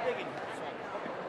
digging song. Okay.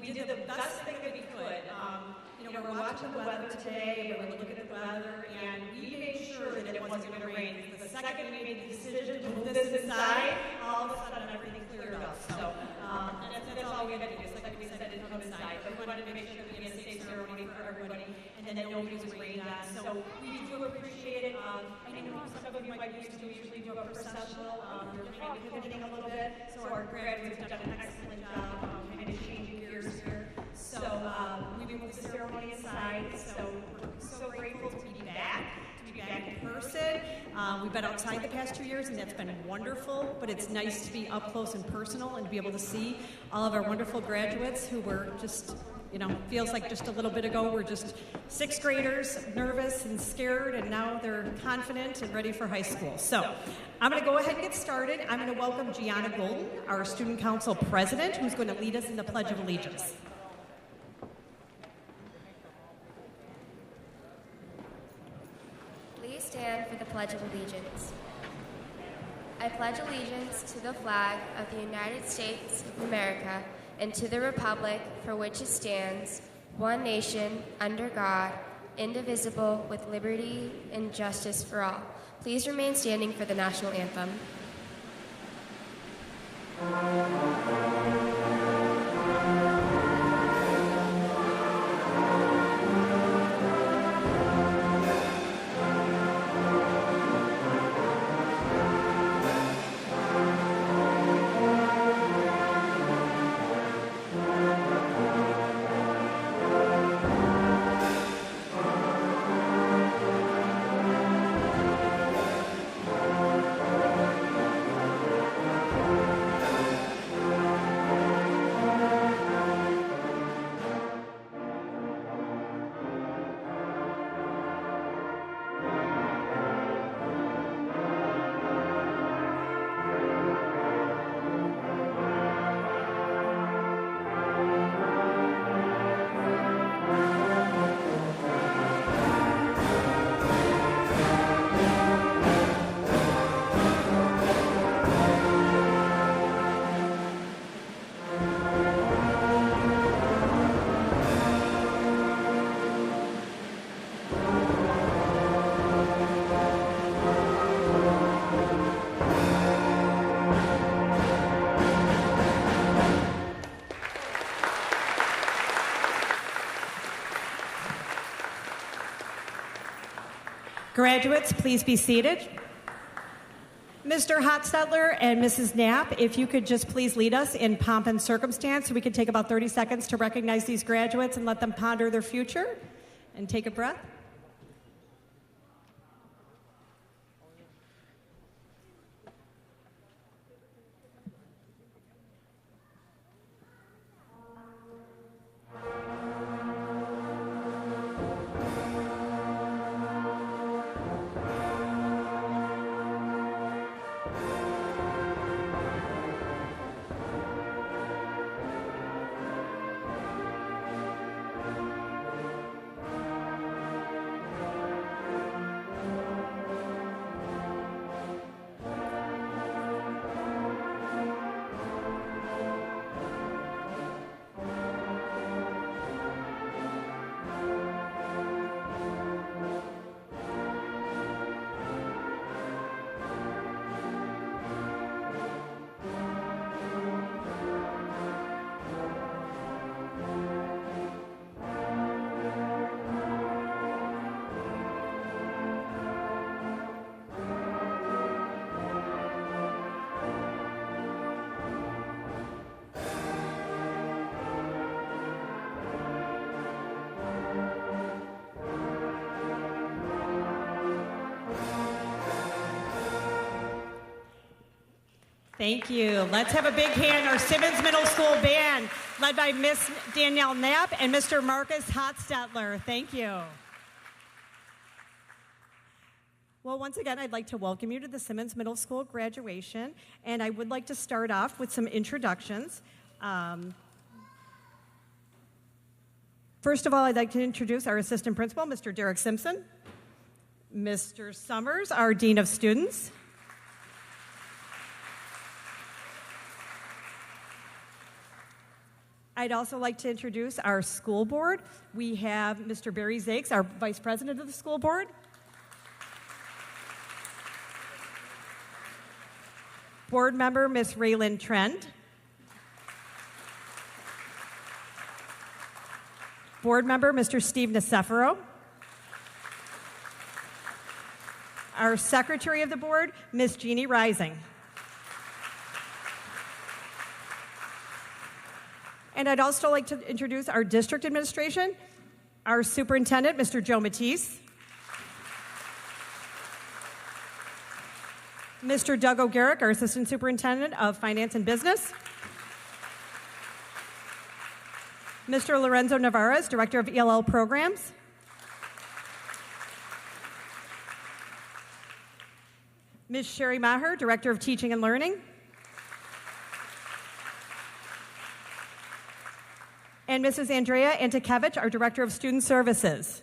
we did the best thing that we could. We're watching the weather today, we're looking at the weather, and we made sure that it wasn't going to rain. The second we made the decision to move this inside, all of a sudden everything cleared up. So that's all we had to do. It's like we said, it come inside. But we wanted to make sure that we had a safe ceremony for everybody, and that nobody was rained on. So we do appreciate it. I know some of you might used to usually do a processional. We're kind of pivoting a little bit. So our graduates have done an excellent job kind of changing gears here. So we moved the ceremony aside. So we're so grateful to be back in person. We've been outside the past 2 years, and that's been wonderful, but it's nice to be up close and personal and to be able to see all of our wonderful graduates who were just, feels like just a little bit ago we're just sixth graders, nervous and scared, and now they're confident and ready for high school. So I'm going to go ahead and get started. I'm going to welcome Gianna Golden, our Student Council President, who's going to lead us in the Pledge of Allegiance. Please stand for the Pledge of Allegiance. I pledge allegiance to the flag of the United States of America and to the republic for which it stands, one nation, under God, indivisible, with liberty and justice for all. Please remain standing for the national anthem. Graduates, please be seated. Mr. Hotstetler and Mrs. Knapp, if you could just please lead us in pomp and circumstance so we could take about 30 seconds to recognize these graduates and let them ponder their future and take a breath. Thank you. Let's have a big hand. Our Simmons Middle School band, led by Miss Danielle Knapp and Mr. Marcus Hotstetler. Thank you. Well, once again, I'd like to welcome you to the Simmons Middle School graduation, and I would like to start off with some introductions. First of all, I'd like to introduce our assistant principal, Mr. Derek Simpson, Mr. Summers, our Dean of Students, I'd also like to introduce our school board. We have Mr. Barry Zakes, our vice president of the school board. Board member, Ms. Raylyn Trend. Board member, Mr. Steve Nicefero. Our secretary of the board, Ms. Jeannie Rising. And I'd also like to introduce our district administration, our superintendent, Mr. Joe Matisse. Mr. Doug O'Garrick, our Assistant Superintendent of Finance and Business. Mr. Lorenzo Navarez, Director of ELL Programs. Ms. Sherry Maher, Director of Teaching and Learning. And Mrs. Andrea Antikevich, our Director of Student Services.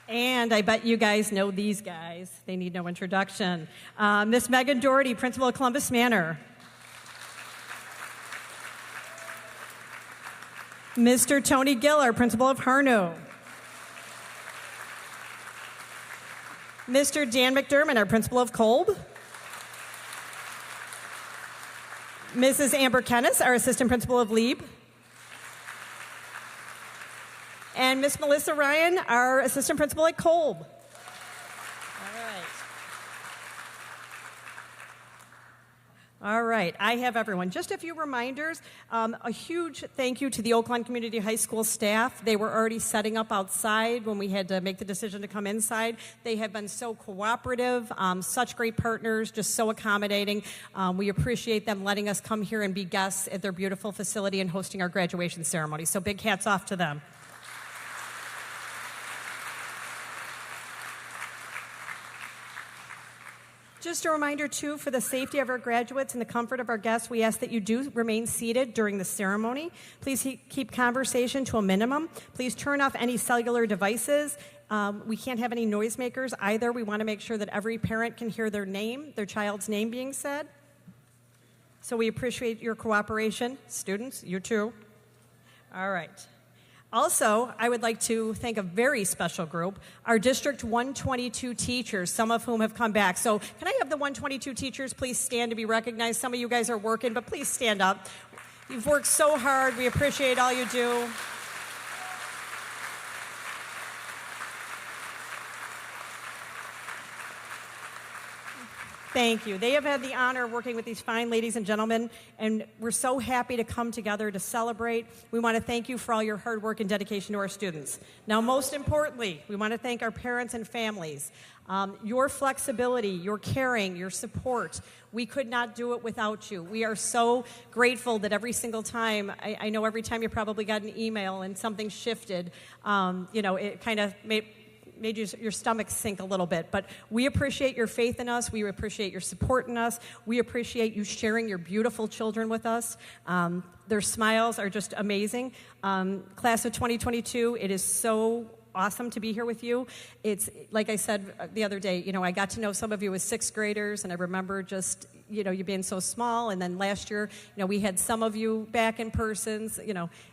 And I bet you guys know these guys. They need no introduction. Miss Megan Doherty, Principal of Columbus Manor. Mr. Tony Gill, our Principal of Harno. Mr. Dan McDermott, our Principal of Kolb. Mrs. Amber Kennis, our Assistant Principal of Lieb. And Miss Melissa Ryan, our Assistant Principal at Kolb. All right. All right, I have everyone. Just a few reminders. A huge thank you to the Oakland Community High School staff. They were already setting up outside when we had to make the decision to come inside. They have been so cooperative, such great partners, just so accommodating. We appreciate them letting us come here and be guests at their beautiful facility and hosting our graduation ceremony. So big hats off to them. Just a reminder, too, for the safety of our graduates and the comfort of our guests, we ask that you do remain seated during the ceremony. Please keep conversation to a minimum. Please turn off any cellular devices. We can't have any noisemakers either. We want to make sure that every parent can hear their name, their child's name being said. So we appreciate your cooperation. Students, you too. All right. Also, I would like to thank a very special group, our District 122 teachers, some of whom have come back. So can I have the 122 teachers please stand to be recognized? Some of you guys are working, but please stand up. You've worked so hard. We appreciate all you do. Thank you. They have had the honor of working with these fine ladies and gentlemen, and we're so happy to come together to celebrate. We want to thank you for all your hard work and dedication to our students. Now, most importantly, we want to thank our parents and families. Your flexibility, your caring, your support, we could not do it without you. We are so grateful that every single time, I know every time you probably got an email and something shifted, it kind of made your stomach sink a little bit. But we appreciate your faith in us. We appreciate your support in us. We appreciate you sharing your beautiful children with us. Their smiles are just amazing. Class of 2022, it is so awesome to be here with you. It's, like I said the other day, I got to know some of you as sixth graders, and I remember just, you being so small. And then last year, we had some of you back in person,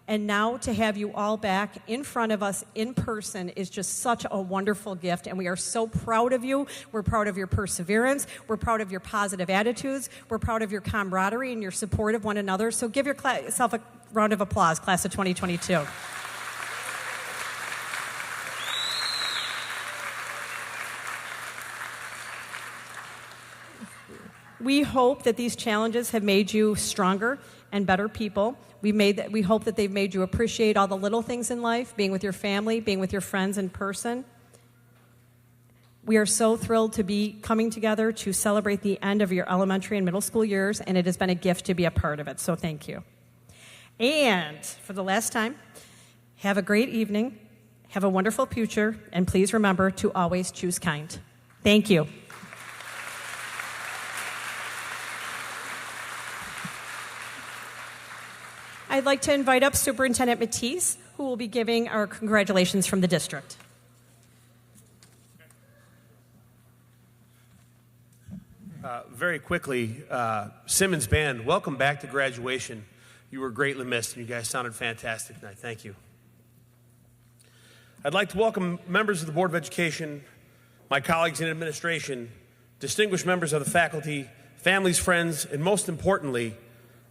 and now to have you all back in front of us in person is just such a wonderful gift, and we are so proud of you. We're proud of your perseverance. We're proud of your positive attitudes. We're proud of your camaraderie and your support of one another. So give yourself a round of applause, class of 2022. We hope that these challenges have made you stronger and better people. We hope that they've made you appreciate all the little things in life, being with your family, being with your friends in person. We are so thrilled to be coming together to celebrate the end of your elementary and middle school years, and it has been a gift to be a part of it, so thank you. And for the last time, have a great evening, have a wonderful future, and please remember to always choose kind. Thank you. I'd like to invite up Superintendent Matisse, who will be giving our congratulations from the district. very quickly, Simmons Band, welcome back to graduation. You were greatly missed, and you guys sounded fantastic tonight. Thank you. I'd like to welcome members of the Board of Education, my colleagues in administration, distinguished members of the faculty, families, friends, and most importantly,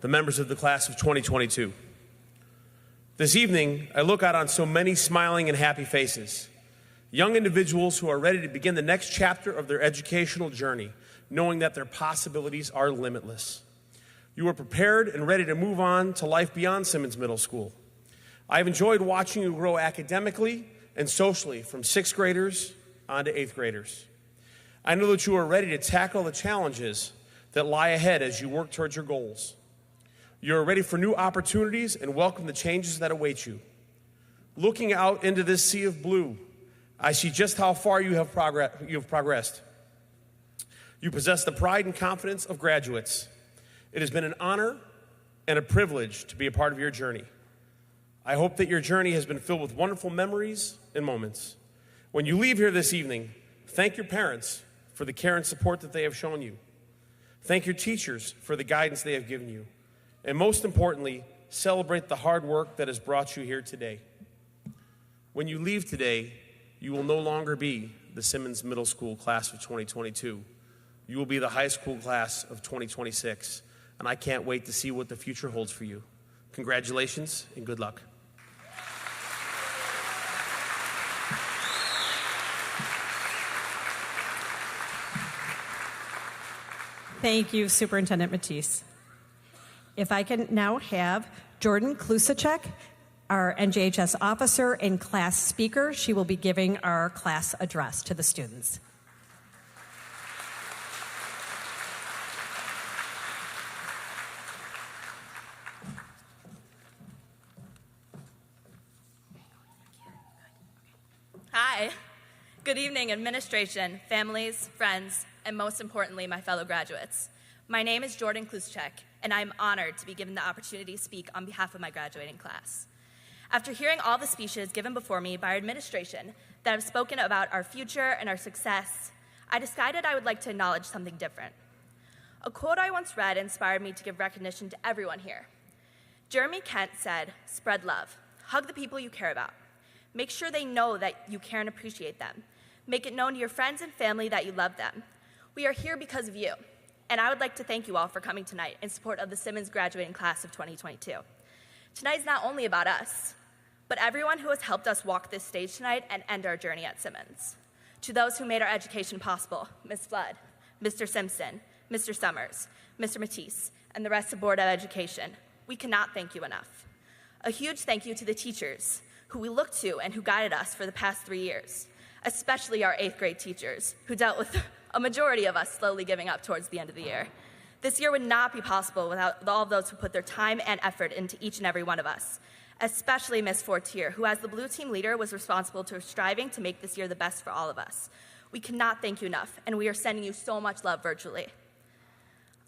the members of the class of 2022. This evening, I look out on so many smiling and happy faces, young individuals who are ready to begin the next chapter of their educational journey, knowing that their possibilities are limitless. You are prepared and ready to move on to life beyond Simmons Middle School. I've enjoyed watching you grow academically and socially from 6th graders on to 8th graders. I know that you are ready to tackle the challenges that lie ahead as you work towards your goals. You are ready for new opportunities and welcome the changes that await you. Looking out into this sea of blue, I see just how far you have progressed. You possess the pride and confidence of graduates. It has been an honor and a privilege to be a part of your journey. I hope that your journey has been filled with wonderful memories and moments. When you leave here this evening, thank your parents for the care and support that they have shown you. Thank your teachers for the guidance they have given you. And most importantly, celebrate the hard work that has brought you here today. When you leave today, you will no longer be the Simmons Middle School class of 2022. You will be the high school class of 2026, and I can't wait to see what the future holds for you. Congratulations and good luck. Thank you, Superintendent Matisse. If I can now have Jordan Klusacek, our NJHS officer and class speaker. She will be giving our class address to the students. Hi. Good evening, administration, families, friends, and most importantly, my fellow graduates. My name is Jordan Klusacek, and I'm honored to be given the opportunity to speak on behalf of my graduating class. After hearing all the speeches given before me by our administration that have spoken about our future and our success, I decided I would like to acknowledge something different. A quote I once read inspired me to give recognition to everyone here. Jeremy Kent said, "Spread love. Hug the people you care about. Make sure they know that you care and appreciate them. Make it known to your friends and family that you love them. We are here because of you, and I would like to thank you all for coming tonight in support of the Simmons graduating class of 2022. Tonight is not only about us, but everyone who has helped us walk this stage tonight and end our journey at Simmons. To those who made our education possible, Ms. Flood, Mr. Simpson, Mr. Summers, Mr. Matisse, and the rest of Board of Education, we cannot thank you enough. A huge thank you to the teachers who we looked to and who guided us for the past 3 years, especially our 8th grade teachers who dealt with a majority of us slowly giving up towards the end of the year. This year would not be possible without all of those who put their time and effort into each and every one of us, especially Ms. Fortier, who as the blue team leader was responsible for striving to make this year the best for all of us. We cannot thank you enough, and we are sending you so much love virtually.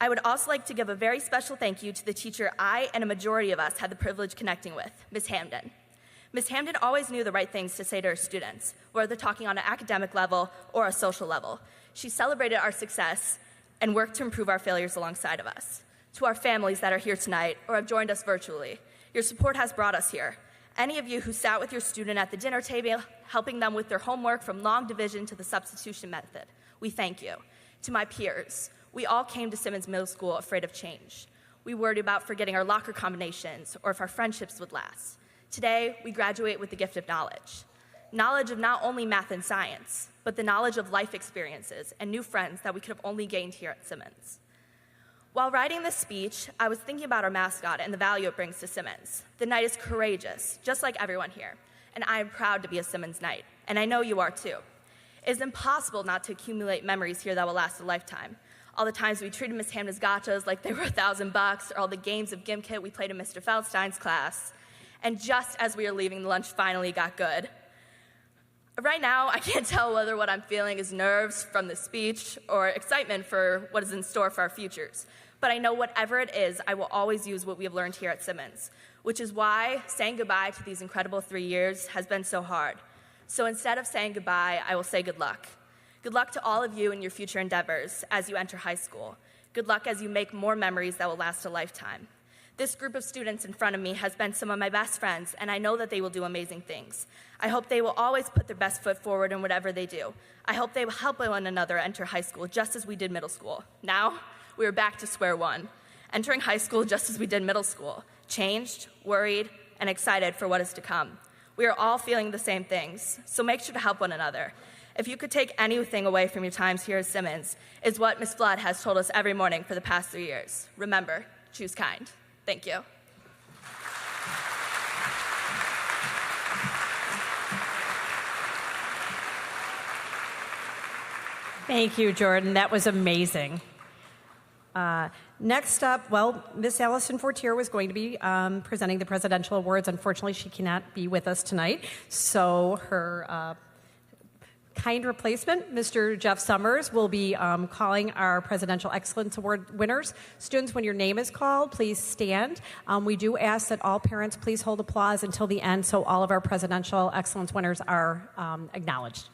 I would also like to give a very special thank you to the teacher I and a majority of us had the privilege connecting with, Ms. Hamden. Ms. Hamden always knew the right things to say to her students, whether talking on an academic level or a social level. She celebrated our success and worked to improve our failures alongside of us. To our families that are here tonight or have joined us virtually, your support has brought us here. Any of you who sat with your student at the dinner table, helping them with their homework from long division to the substitution method, we thank you. To my peers, we all came to Simmons Middle School afraid of change. We worried about forgetting our locker combinations or if our friendships would last. Today, we graduate with the gift of knowledge. Knowledge of not only math and science, but the knowledge of life experiences and new friends that we could have only gained here at Simmons. While writing this speech, I was thinking about our mascot and the value it brings to Simmons. The Knight is courageous, just like everyone here, and I am proud to be a Simmons Knight, and I know you are too. It is impossible not to accumulate memories here that will last a lifetime. All the times we treated Miss Hamden's gotchas like they were $1,000, or all the games of Gimkit we played in Mr. Feldstein's class. And just as we were leaving, the lunch finally got good. Right now, I can't tell whether what I'm feeling is nerves from the speech or excitement for what is in store for our futures. But I know whatever it is, I will always use what we have learned here at Simmons, which is why saying goodbye to these incredible 3 years has been so hard. So instead of saying goodbye, I will say good luck. Good luck to all of you in your future endeavors as you enter high school. Good luck as you make more memories that will last a lifetime. This group of students in front of me has been some of my best friends, and I know that they will do amazing things. I hope they will always put their best foot forward in whatever they do. I hope they will help one another enter high school just as we did middle school. Now, we are back to square one, entering high school just as we did middle school, changed, worried, and excited for what is to come. We are all feeling the same things, so make sure to help one another. If you could take anything away from your times here at Simmons, is what Ms. Flood has told us every morning for the past 3 years. Remember, choose kind. Thank you. Thank you, Jordan. That was amazing. Next up, well, Miss Allison Fortier was going to be presenting the Presidential Awards. Unfortunately, she cannot be with us tonight, so her kind replacement, Mr. Jeff Summers, will be calling our Presidential Excellence Award winners. Students, when your name is called, please stand. We do ask that all parents please hold applause until the end so all of our Presidential Excellence winners are acknowledged.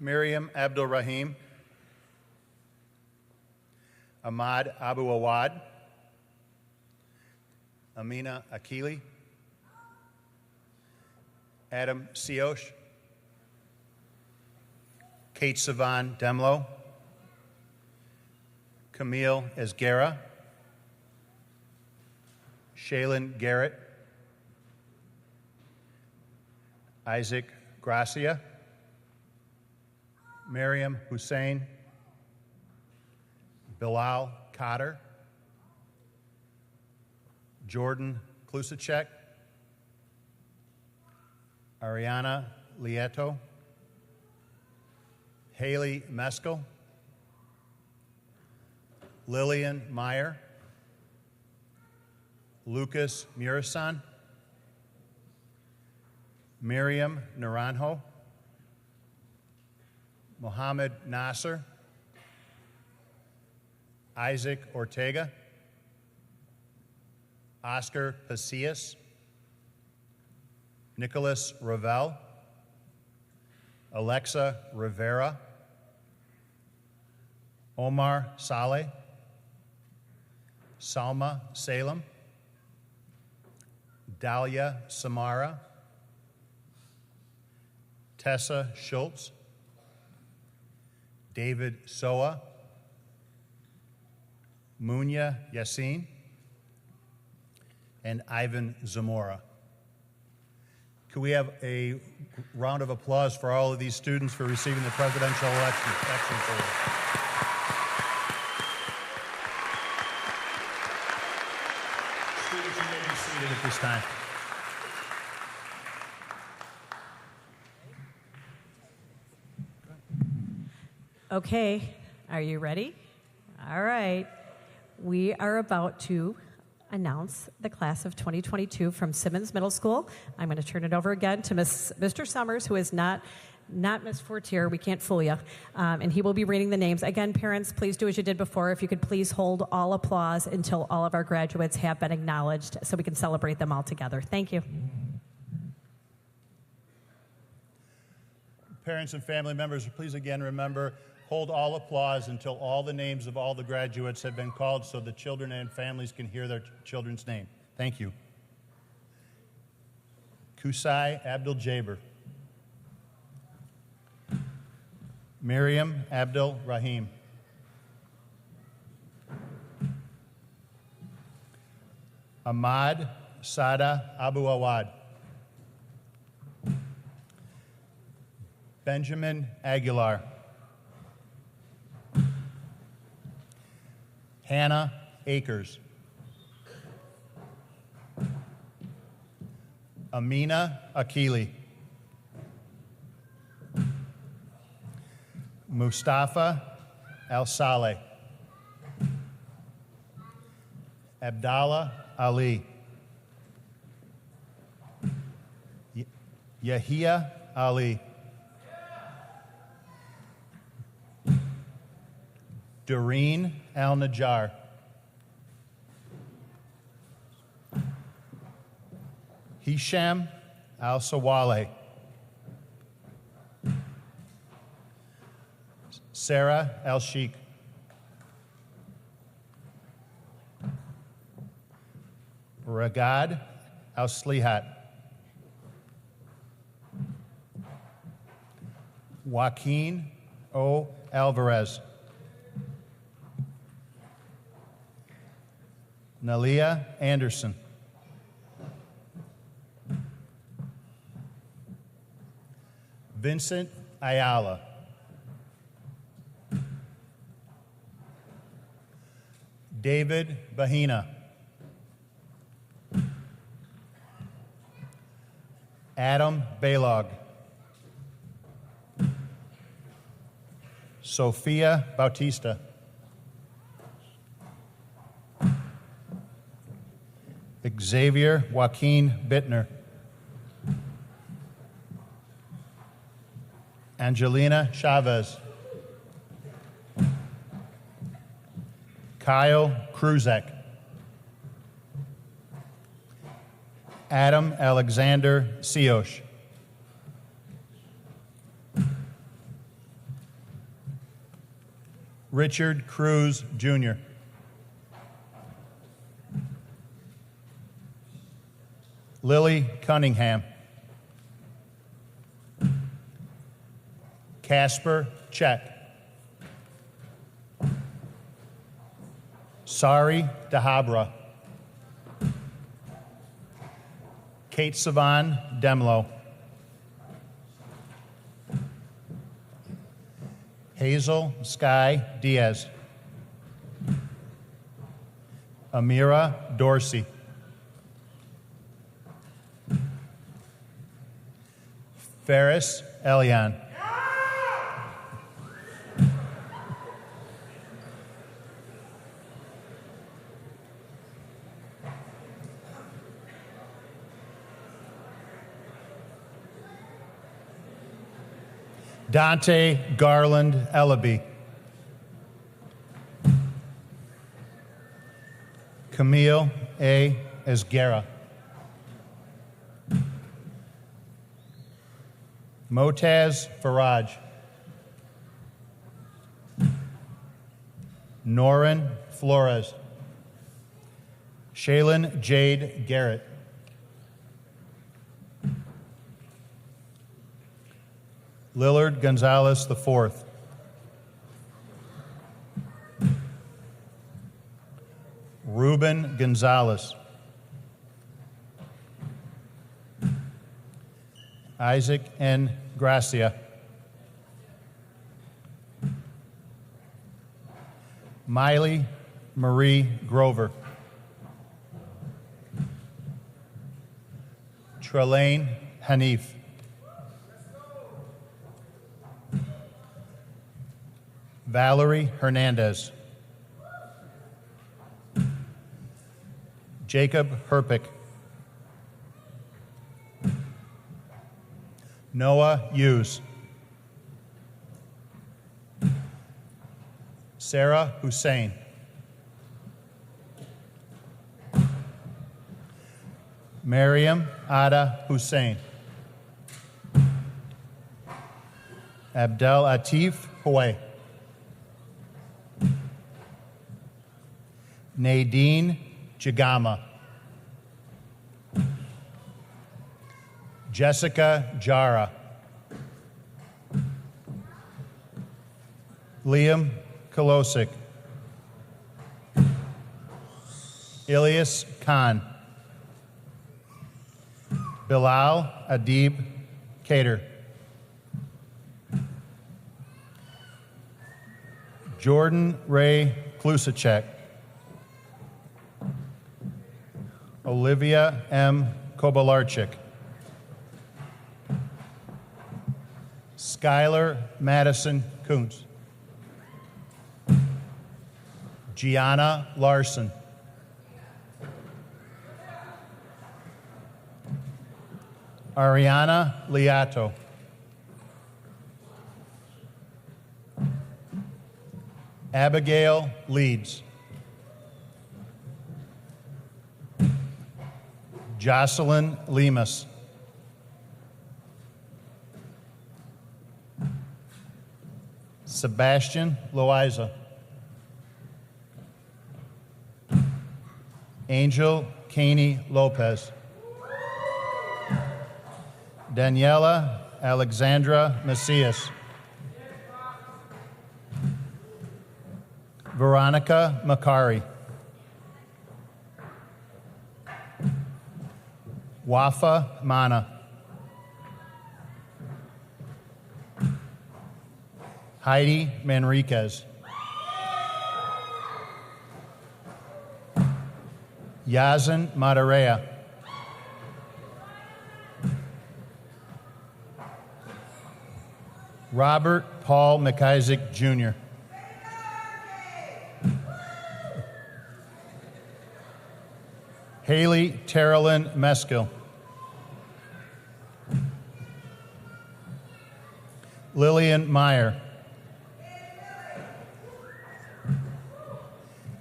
Miriam Abdul Rahim, Ahmad Abu Awad, Amina Akili, Adam Siosh, Kate Savan Demlo, Camille Esguerra, Shaylin Garrett, Isaac Gracia, Mariam Hussein, Bilal Cotter, Jordan Klusacek, Ariana Lieto, Haley Meskel, Lillian Meyer, Lucas Murasan, Miriam Naranjo, Mohammed Nasser, Isaac Ortega, Oscar Pasillas, Nicholas Ravel, Alexa Rivera, Omar Saleh, Salma Salem, Dahlia Samara, Tessa Schultz, David Soa, Munya Yassin, and Ivan Zamora. Could we have a round of applause for all of these students for receiving the Presidential Excellence Award? Students, you may be seated at this time. Okay, are you ready? All right. We are about to announce the class of 2022 from Simmons Middle School. I'm going to turn it over again to Mr. Summers, who is not Miss Fortier. We can't fool you. And he will be reading the names. Again, parents, please do as you did before. If you could please hold all applause until all of our graduates have been acknowledged so we can celebrate them all together. Thank you. Parents and family members, please again remember, hold all applause until all the names of all the graduates have been called so the children and families can hear their children's name. Thank you. Kusai Abdul Jaber. Miriam Abdul Rahim. Ahmad Sada Abu Awad. Benjamin Aguilar. Hannah Akers. Amina Akili. Mustafa Al-Saleh. Abdallah Ali. Yahia Ali. Doreen Al-Najjar. Hisham Al-Sawale, Sarah Al-Sheikh, Ragad Al-Slihat, Joaquin O. Alvarez, Nalia Anderson, Vincent Ayala, David Bahina, Adam Balog, Sophia Bautista, Xavier Joaquin Bittner, Angelina Chavez, Kyle Kruzek, Adam Alexander Siosh, Richard Cruz Jr., Lily Cunningham, Casper Check, Sari Dahabra, Kate Savan Demlo, Hazel Sky Diaz, Amira Dorsey, Ferris Elian, Dante Garland Ellaby, Camille A. Esguerra, Motaz Faraj, Norin Flores, Shaylin Jade Garrett, Lillard Gonzalez IV, Ruben Gonzalez, Isaac N. Gracia, Miley Marie Grover, Trelane Hanif, Valerie Hernandez, Jacob Herpick, Noah Hughes, Sarah Hussein, Mariam Ada Hussein, Abdel Atif Houay, Nadine Jagama, Jessica Jara, Liam Kolosik, Ilyas Khan, Bilal Adib Kader, Jordan Ray Klusacek, Olivia M. Kobalarchik, Skylar Madison Kuntz, Gianna Larson, Ariana Liato, Abigail Leeds, Jocelyn Lemus. Sebastian Loiza. Angel Caney Lopez. Daniela Alexandra Macias. Veronica Macari. Wafa Mana. Heidi Manriquez. Yazin Madarea. Robert Paul McIsaac, Jr. Haley Terrelyn Meskill. Lillian Meyer.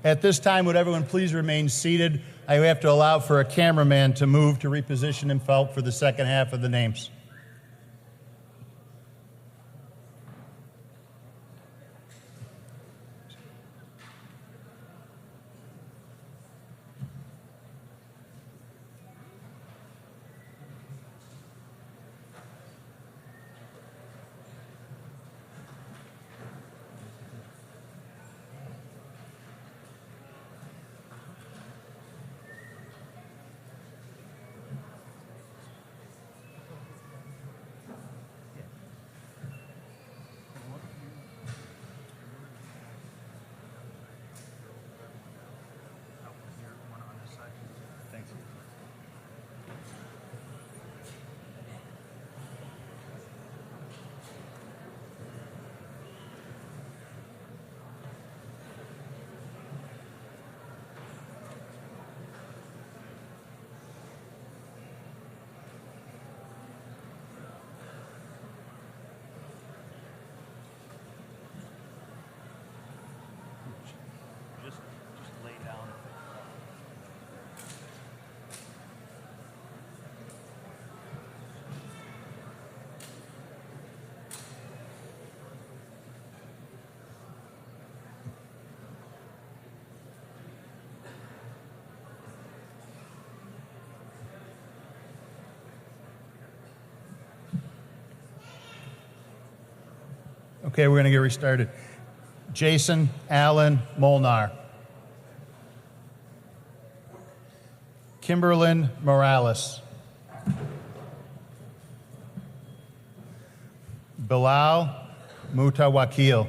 At this time, would everyone please remain seated? I have to allow for a cameraman to move to reposition himself for the second half of the names. Okay, we're going to get restarted. Jason Allen Molnar. Kimberlyn Morales. Bilal Mutawakil.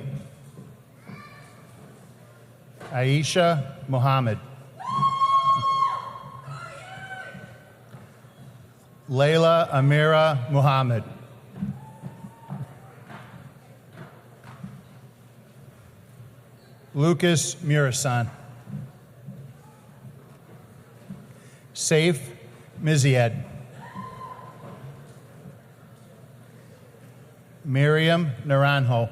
Aisha Muhammad. Layla Amira Muhammad. Lucas Murasan. Saif Miziad. Miriam Naranjo.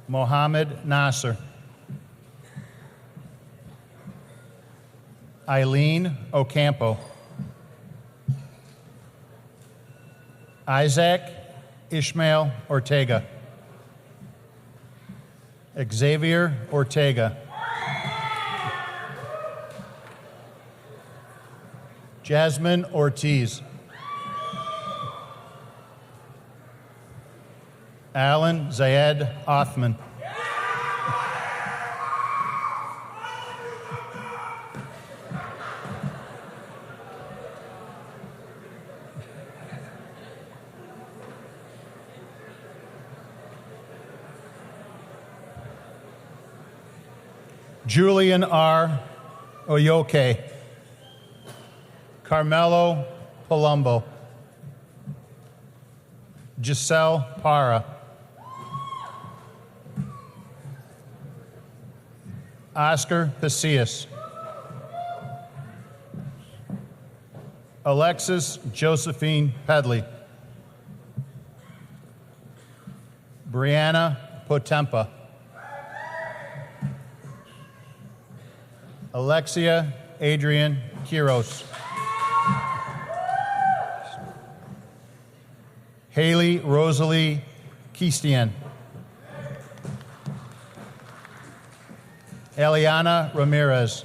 Mohammed Nasser. Eileen Ocampo. Isaac Ishmael Ortega. Xavier Ortega. Jasmine Ortiz. Alan Zayed Othman. Julian R. Oyoke. Carmelo Palumbo. Giselle Para. Oscar Pacias. Alexis Josephine Pedley. Brianna Potempa. Alexia Adrian Quiros. Haley Rosalie Kistian. Eliana Ramirez.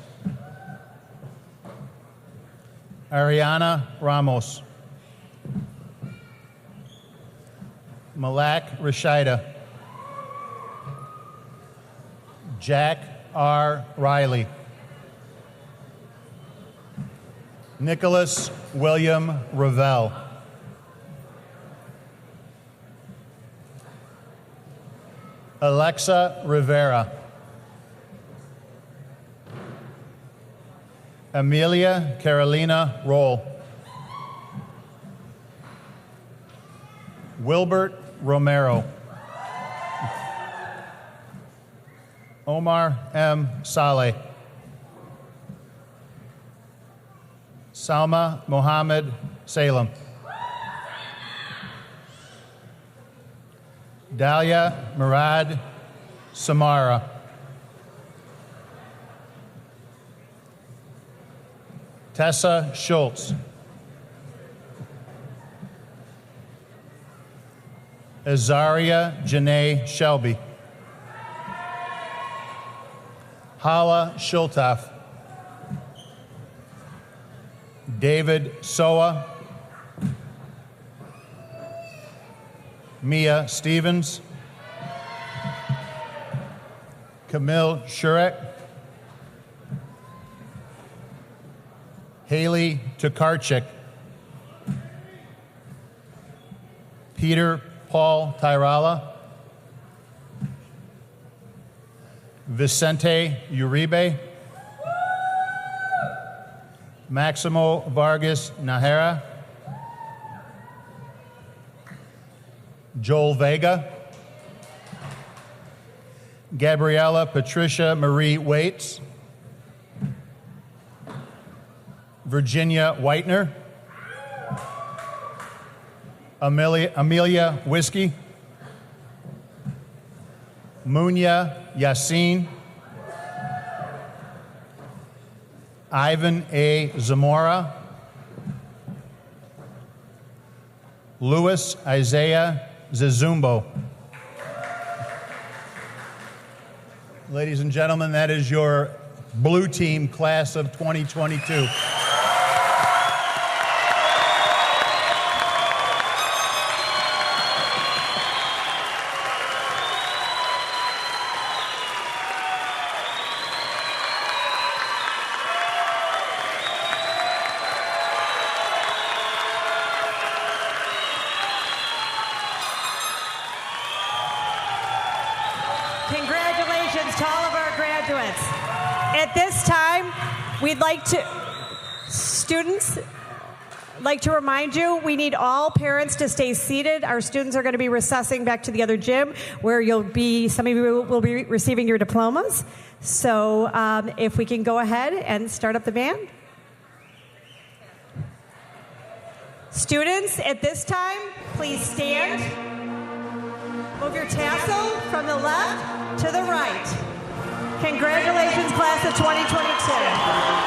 Ariana Ramos. Malak Rashida. Jack R. Riley. Nicholas William Ravel. Alexa Rivera. Amelia Carolina Roll. Wilbert Romero. Omar M. Saleh. Salma Mohammed Salem. Dalia Murad Samara. Tessa Schultz. Azaria Janae Shelby. Hala Schultaf. David Soa. Mia Stevens. Camille Shurek. Haley Tokarczyk. Peter Paul Tyrala. Vicente Uribe. Maximo Vargas Nahara. Joel Vega. Gabriella Patricia Marie Waits. Virginia Whitener. Amelia Whiskey. Munya Yassin. Ivan A. Zamora. Louis Isaiah Zizumbo. Ladies and gentlemen, that is your blue team class of 2022. Congratulations to all of our graduates. At this time, we'd like to, students, like to remind you, we need all parents to stay seated. Our students are going to be recessing back to the other gym where some of you will be receiving your diplomas. So if we can go ahead and start up the band. Students, at this time, please stand. Move your tassel from the left to the right. Congratulations, class of 2022.